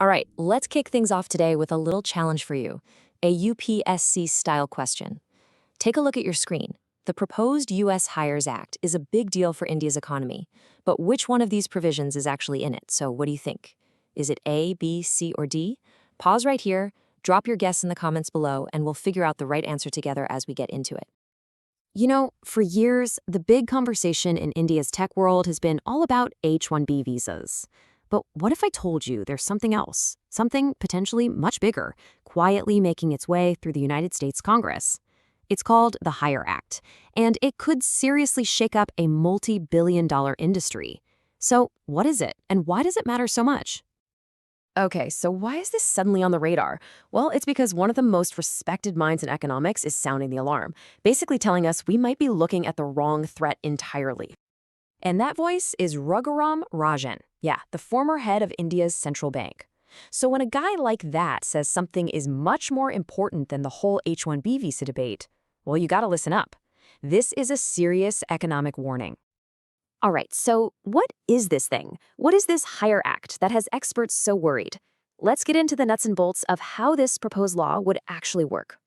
All right, let's kick things off today with a little challenge for you, a UPSC-style question. Take a look at your screen. The proposed U.S. Hires Act is a big deal for India's economy, but which one of these provisions is actually in it? So what do you think? Is it A, B, C, or D? Pause right here, drop your guess in the comments below, and we'll figure out the right answer together as we get into it. You know, for years, the big conversation in India's tech world has been all about H-1B visas. But what if I told you there's something else, something potentially much bigger, quietly making its way through the United States Congress? It's called the Hire Act, and it could seriously shake up a multi-billion-dollar industry. So what is it, and why does it matter so much? Okay, so why is this suddenly on the radar? Well, it's because one of the most respected minds in economics is sounding the alarm, basically telling us we might be looking at the wrong threat entirely. And that voice is Raghuram Rajan, the former head of India's central bank. So when a guy like that says something is much more important than the whole H-1B visa debate, well, you gotta listen up. This is a serious economic warning. All right, so what is this thing? What is this Hire Act that has experts so worried? Let's get into the nuts and bolts of how this proposed law would actually work.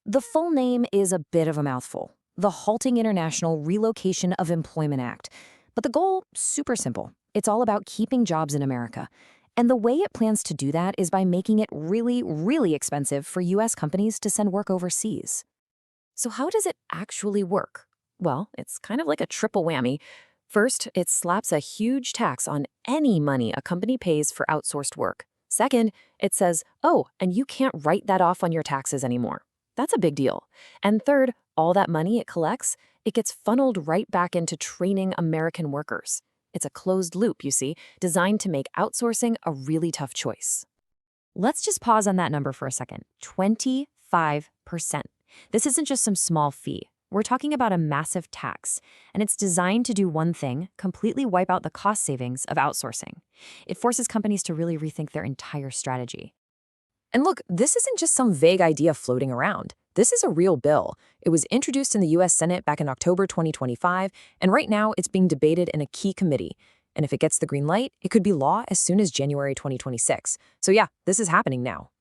The full name is a bit of a mouthful, the Halting International Relocation of Employment Act. But the goal, super simple. It's all about keeping jobs in America. And the way it plans to do that is by making it really, really expensive for U.S. companies to send work overseas. So how does it actually work? Well, it's kind of like a triple whammy. First, it slaps a huge tax on any money a company pays for outsourced work. Second, it says, oh, and you can't write that off on your taxes anymore. That's a big deal. And third, all that money it collects, it gets funneled right back into training American workers. It's a closed loop, you see, designed to make outsourcing a really tough choice. Let's just pause on that number for a second. 25%. This isn't just some small fee. We're talking about a massive tax, and it's designed to do one thing, completely wipe out the cost savings of outsourcing. It forces companies to really rethink their entire strategy. And look, this isn't just some vague idea floating around. This is a real bill. It was introduced in the U.S. Senate back in October 2025, and right now it's being debated in a key committee. And if it gets the green light, it could be law as soon as January 2026. So yeah, this is happening now.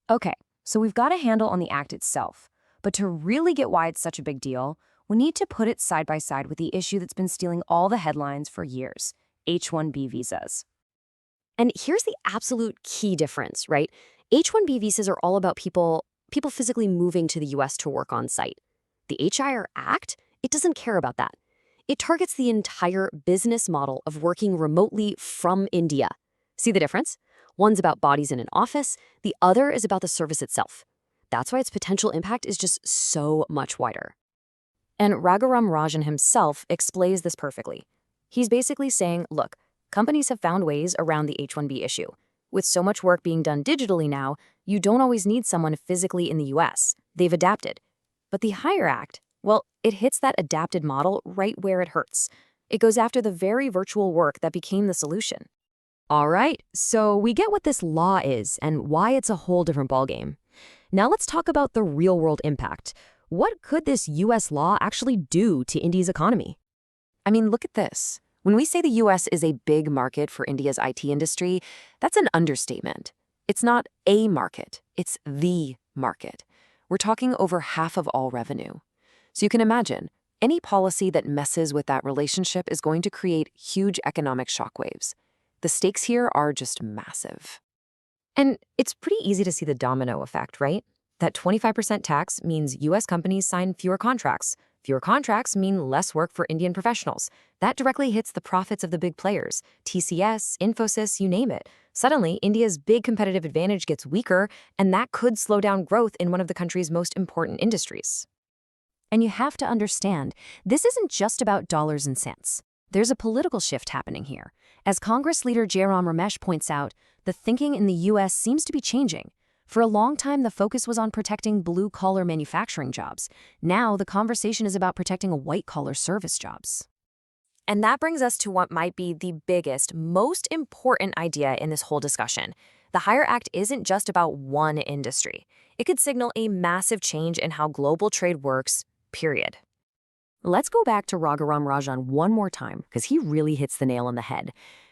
Okay, so we've got a handle on the act itself. But to really get why it's such a big deal, we need to put it side by side with the issue that's been stealing all the headlines for years, H-1B visas. And here's the absolute key difference, right? H-1B visas are all about people physically moving to the U.S. to work on site. The Hire Act, it doesn't care about that. It targets the entire business model of working remotely from India. See the difference? One's about bodies in an office, the other is about the service itself. That's why its potential impact is just so much wider. And Raghuram Rajan himself explains this perfectly. He's basically saying, look, companies have found ways around the H-1B issue. With so much work being done digitally now, you don't always need someone physically in the U.S. They've adapted. But the Hire Act, well, it hits that adapted model right where it hurts. It goes after the very virtual work that became the solution. All right, so we get what this law is and why it's a whole different ballgame. Now let's talk about the real-world impact. What could this U.S. law actually do to India's economy? I mean, look at this. When we say the U.S. is a big market for India's IT industry, that's an understatement. It's not a market, it's the market. We're talking over half of all revenue. So you can imagine, any policy that messes with that relationship is going to create huge economic shockwaves. The stakes here are just massive. And it's pretty easy to see the domino effect, right? That 25% tax means U.S. companies sign fewer contracts. Fewer contracts mean less work for Indian professionals. That directly hits the profits of the big players, TCS, Infosys, you name it. Suddenly, India's big competitive advantage gets weaker, and that could slow down growth in one of the country's most important industries. And you have to understand, this isn't just about dollars and cents. There's a political shift happening here. As Congress leader Jairam Ramesh points out, the thinking in the U.S. seems to be changing. For a long time, the focus was on protecting blue-collar manufacturing jobs. Now, the conversation is about protecting white-collar service jobs. And that brings us to what might be the biggest, most important idea in this whole discussion. The Hire Act isn't just about one industry. It could signal a massive change in how global trade works, period. Let's go back to Raghuram Rajan one more time, because he really hits the nail on the head.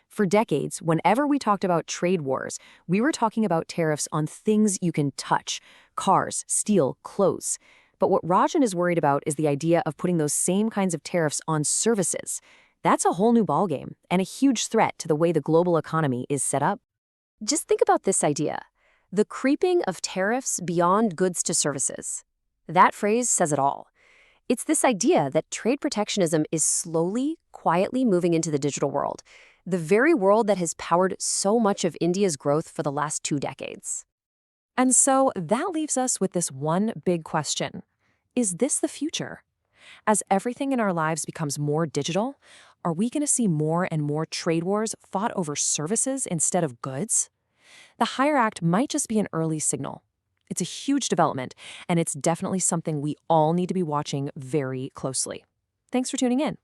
For decades, whenever we talked about trade wars, we were talking about tariffs on things you can touch: cars, steel, clothes. But what Rajan is worried about is the idea of putting those same kinds of tariffs on services. That's a whole new ballgame and a huge threat to the way the global economy is set up. Just think about this idea: the creeping of tariffs beyond goods to services. That phrase says it all. It's this idea that trade protectionism is slowly, quietly moving into the digital world, the very world that has powered so much of India's growth for the last 2 decades. And so that leaves us with this one big question. Is this the future? As everything in our lives becomes more digital, are we going to see more and more trade wars fought over services instead of goods? The Hire Act might just be an early signal. It's a huge development, and it's definitely something we all need to be watching very closely. Thanks for tuning in.